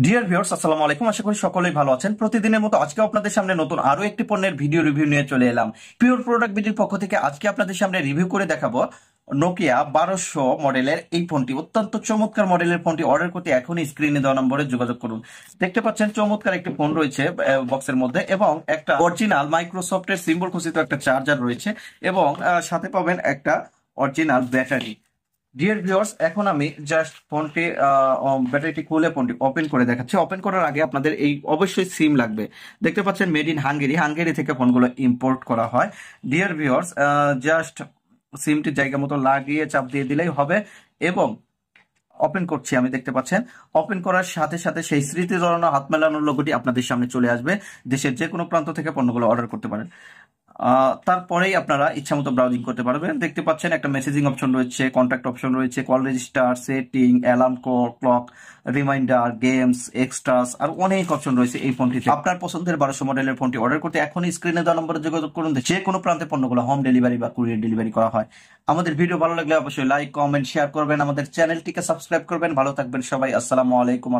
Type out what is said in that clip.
Dear viewers, আসসালামু আলাইকুম। আশা করি সকলেই ভালো আছেন। প্রতিদিনের মতো আজকে আপনাদের সামনে নতুন আরো একটি পণ্যের ভিডিও রিভিউ নিয়ে চলে এলাম। পিওর প্রোডাক্ট বিডির পক্ষ থেকে আজকে আপনাদের সামনে রিভিউ করে দেখাবো নোকিয়া 1200 মডেলের এই ফোনটি। অত্যন্ত চমৎকার মডেলের ফোনটি অর্ডার করতে এখনই স্ক্রিনে দেওয়া নম্বরে যোগাযোগ করুন। দেখতে পাচ্ছেন চমৎকার একটি ফোন রয়েছে বক্সের মধ্যে, এবং একটা অরিজিনাল মাইক্রোসফটের সিম্বল খচিত একটা চার্জার রয়েছে, এবং সাথে পাবেন একটা অরিজিনাল ব্যাটারি। ডিয়ার ভিউয়ার্স, এখন আমি জাস্ট ফোনটি ব্যাটারিটি খুলে ফোনটি ওপেন করে দেখাচ্ছি। ওপেন করার আগে আপনাদের এই অবশ্যই সিম লাগবে। দেখতে পাচ্ছেন মেড ইন হাঙ্গেরি, হাঙ্গেরি থেকে ফোনগুলো ইম্পোর্ট করা হয়। ডিয়ার ভিউয়ার্স, জাস্ট সিমটি জায়গা মতো লাগিয়ে চাপ দিয়ে দিলেই হবে, এবং ওপেন করছি আমি। দেখতে পাচ্ছেন ওপেন করার সাথে সাথে সেই স্মৃতি জড়ানো হাত মেলানোর লোগোটি আপনাদের সামনে চলে আসবে। দেশের যে কোনো প্রান্ত থেকে পণ্যগুলো অর্ডার করতে পারেন। তারপরেই আপনারা ইচ্ছা মতো ব্রাউজিং করতে পারবেন। দেখতে পাচ্ছেন একটা মেসেজিং অপশন রয়েছে, কন্ট্যাক্ট অপশন রয়েছে, call register, setting, alarm clock, reminder, games, extras, আর অনেক অপশন রয়েছে এই ফোনটিতে। আপনার পছন্দের 1200 মডেলের ফোনটি অর্ডার করতে এখনই স্ক্রিনে দেওয়া নম্বরে যোগাযোগ করুন। যে কোনো প্রান্তে পণ্যগুলো হোম ডেলিভারি বা কুরিয়ার ডেলিভারি করা হয়। আমাদের ভিডিও ভালো লাগলে অবশ্যই লাইক, কমেন্ট, শেয়ার করবেন। আমাদের চ্যানেলটিকে সাবস্ক্রাইব করবেন। ভালো থাকবেন সবাই। আসসালামু আলাইকুম।